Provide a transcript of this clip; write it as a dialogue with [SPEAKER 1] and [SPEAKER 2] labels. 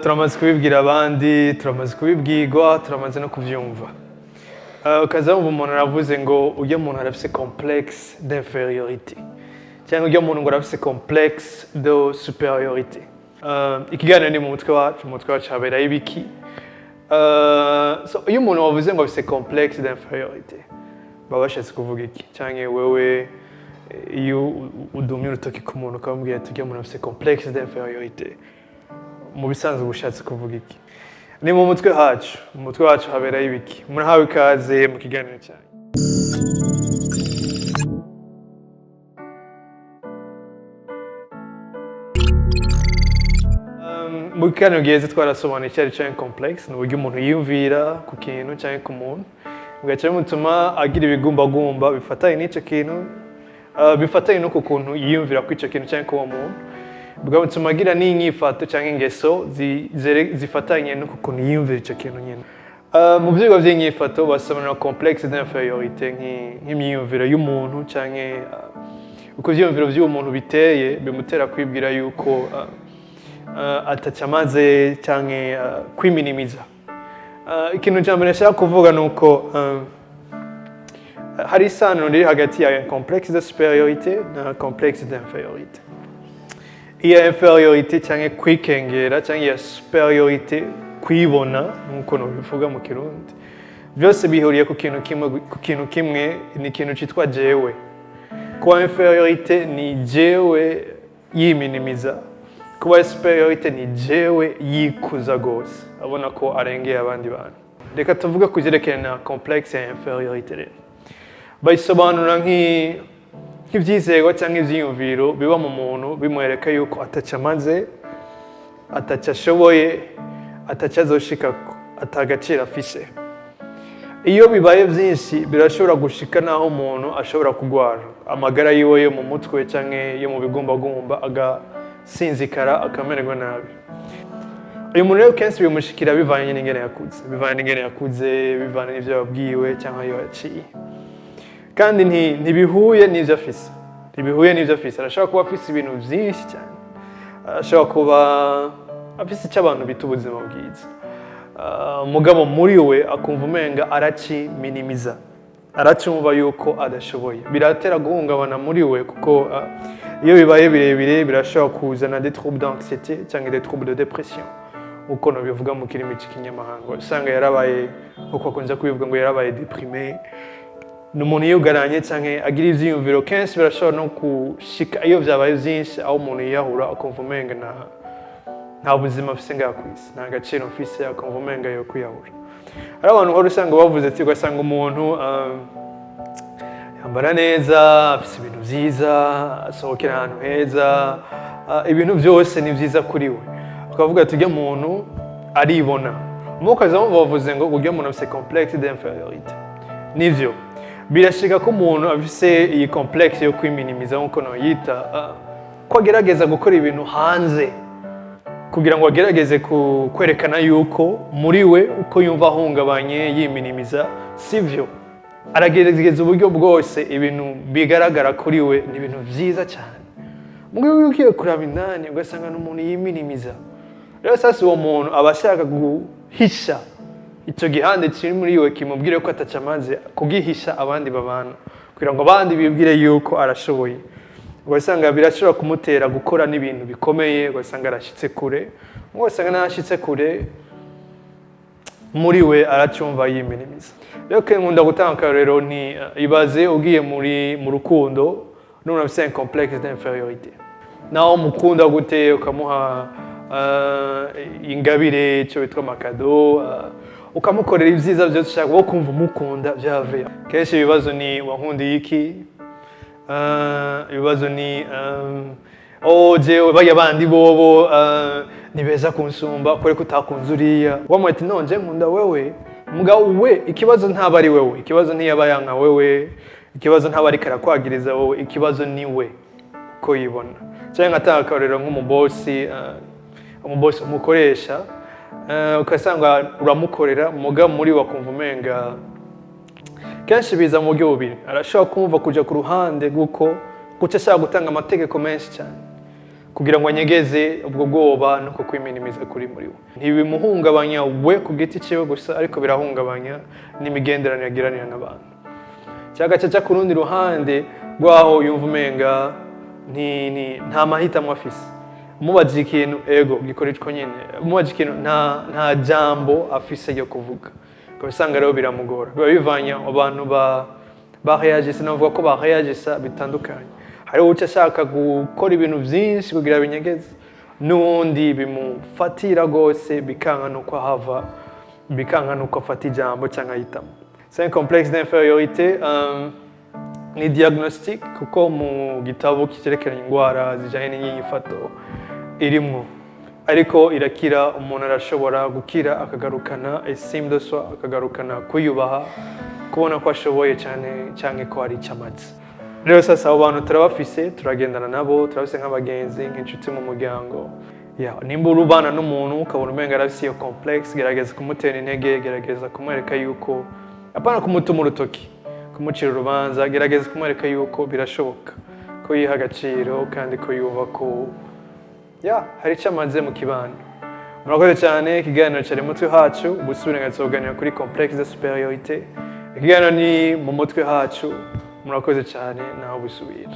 [SPEAKER 1] turamaze kubibwira abandi, turamaze kubibwirwa, turamaze no kuvyumva. Ukaza wumva umuntu aravuze ngo ujya umuntu arafise complexe d'infériorité. Cyangwa ujya umuntu ngo arafise complexe de supériorité. Ikiganiro ni mu mutwe wacu haberayo ibiki. Iyo umuntu wavuze ngo afise complexe d'infériorité, baba bashatse kuvuga iki? Cyangwa wewe iyo udumye urutoki ku muntu ukamubwira ati ujya umuntu afise complexe d'infériorité, mu bisanzwe bushatse kuvuga iki? Ni mu mutwe hacu haberayo ibiki. Murahawe ikaze mu kiganiro cyanyu. Mu kiganiro giheze twarasobanuye icyari cyo complexe, ni uburyo umuntu yiyumvira ku kintu cyangwa ku muntu bigaca bimutuma agira ibigumbagumba bifatanye n'icyo kintu, bifatanye no ku kuntu yiyumvira ku icyo kintu cyangwa ku uwo muntu, bigatuma agira n'inyifato cyangwa ingeso zifatanye no ku kuntu yiyumvira icyo kintu nyine. Mu byigwa by'inyifato basobanura complexe d'infériorité nk'imyiyumviro y'umuntu cyangwa uko ibyiyumviro by'uwo muntu biteye bimutera kwibwira yuko atacamaze cyangwa kwiminimiza. Ikintu cya mbere nshaka kuvuga ni uko hari isano riri hagati ya complexe de supériorité na complexe d'infériorité. Iya infériorité cyangwa kwikengera cyangwa iya supériorité kwibona nk'uko bivuga mu Kirundi, byose bihuriye ku kintu kimwe, ni ikintu cyitwa jewe. Kuba infériorité ni jewe yiminimiza, kuba supériorité ni jewe yikuza gose abona ko arengeye abandi bantu. Reka tuvuge ku byerekeye na complexe ya infériorité rero. Bayisobanura nk'ibyizego cyangwa ibyiyumviro biba mu muntu bimwereka yuko atacamaze, atacashoboye, atacazoshikako, atagaciro afise. Iyo bibaye byinshi birashobora gushika naho umuntu ashobora kugwara amagara yiwe yo mu mutwe cyangwa yo mu bigumbagumba agasinzikara akamererwa nabi. Uyu muntu rero kenshi bimushikira bivanye n'ingene yakuze, bivanye n'ivyo yabwiwe cyangwa iyo yaciye. Kandi ntibihuye n'ivyo afise. Arashobora kuba afise ibintu byinshi cyane. Arashobora kuba afise icyo abantu bita ubuzima bwiza. Mugabo muri we akumva umenga araciminimiza. Aracumva yuko adashoboye. Biratera guhungabana muri we kuko iyo bibaye birebire birashobora kuzana des troubles d'anxiété cyangwa des troubles de dépression. Uko bivuga mu kirimi cy'ikinyamahanga. Usanga yarabaye uko akunze kubivuga ngo yarabaye déprimé. N'umuntu yugaranye cyangwa agira ivyiyumviro kenshi birashobora no kushika iyo byabaye byinshi aho umuntu yahura akumva umenga nta buzima afise ngaha kwisi, nta gaciro afise, akumva umenga yo kwiyahura. Hari abantu hori usanga bavuze ati ugasanga umuntu yambara neza, afise ibintu byiza, asohokera ahantu heza, ibintu byose ni byiza kuri we. Ukavuga ati ujya muntu aribona. Mukaza bavuze ngo ujya muntu afise complexe d'infériorité. Nivyo birashika ko umuntu afise iyi complexe yo kwiminimiza nkuko noyita, ko agerageza gukora ibintu hanze kugira ngo agerageze kwerekana yuko muri we uko yumva ahungabanye yiminimiza sivyo. Aragerageza uburyo bwose ibintu bigaragara kuri we ni ibintu byiza cyane. Mugabo ugiye kuraba indani ugasanga n'umuntu yiminimiza. Rero sasa uwo muntu aba ashaka guhisha icyo gihande kiri muri we kimubwire ko atacamaze, kugihisha abandi babana kugira ngo abandi bibwire yuko arashoboye. Ugasanga birashobora kumutera gukora n'ibintu bikomeye, ugasanga arashitse kure. Ugasanga nashitse kure muri we aracumva yiminimiza. Rero nkunda gutanga rero ni ibaze ugiye mu rukundo n'umuntu afite complexe d'infériorité. Naho mukunda gute ukamuha ingabire cyo bitwa makado, ukamukorera ibyiza byose ushaka wo kumva umukunda byave. Kenshi ibibazo ni wankundiye iki? Ibibazo ni jewe baya bandi bobo ni beza kunsumba kore kutakunze uriya. Wamwe ati nonje nkunda wewe, mugabo we ikibazo ntaba ari wewe, ikibazo ntiyaba yanka wewe, ikibazo ntaba ari karakwagiriza wewe, ikibazo ni we ko yibona. Cyangwa atakarero nk'umubosi, umubosi umukoresha, ukasanga uramukorera mugabo muri wakumva umenga kenshi biza mu buryo bubiri. Arashobora kumva kuja ku ruhande guko ashaka gutanga amategeko menshi cyane, kugira ngo anyegeze ubwo bwoba no kukwiminimiza kuri muri we. Ntibimuhungabanya we ku giti ciwe gusa, ariko birahungabanya n'imigenderanire agiranira n'abantu. Cyagacaca ku rundi ruhande rwaho yumva umenga nta mahitamo afise. Umubaje ikintu ego gikora ico nyene, umubaje ikintu nta jambo afise ryo kuvuga. Kubisanga rero biramugora, biba bivanya abantu bareagisa, navuga ko bareagisa bitandukanye. Hari uca ashaka gukora ibintu byinshi kugira binyegeze, n'undi bimufatira gose bikanga nuko ahava, bikanga nuko afata ijambo cyangwa ahitamo. C'est un complexe d'infériorité, ni diagnostic kuko mu gitabo kicerekana indwara zijanye n'inyifato irimwo, ariko irakira. Umuntu arashobora gukira akagarukana estime de soi, akagarukana kwiyubaha, kubona ko ashoboye cyane ko ari cyamazi. Rero sasa abo bantu turabafise, turagendana nabo, turabise nk'abagenzi, nk'inshuti mu muryango. Nimba urubana n'umuntu ukabona umenga arafise iyo complexe, gerageza kumutera intege, gerageza kumwereka yuko apana kumutuma urutoki, kumucira urubanza, gerageza kumwereka yuko birashoboka, ko yiha agaciro kandi ko yuba ko hari icyo amaze mu kibano. Murakoze cyane, ikiganiro cyari mutwe hacu, ubusubire ngatsoganira kuri complexe de supériorité. Ikiganiro ni mu mutwe hacu. Murakoze cyane, naho busubira.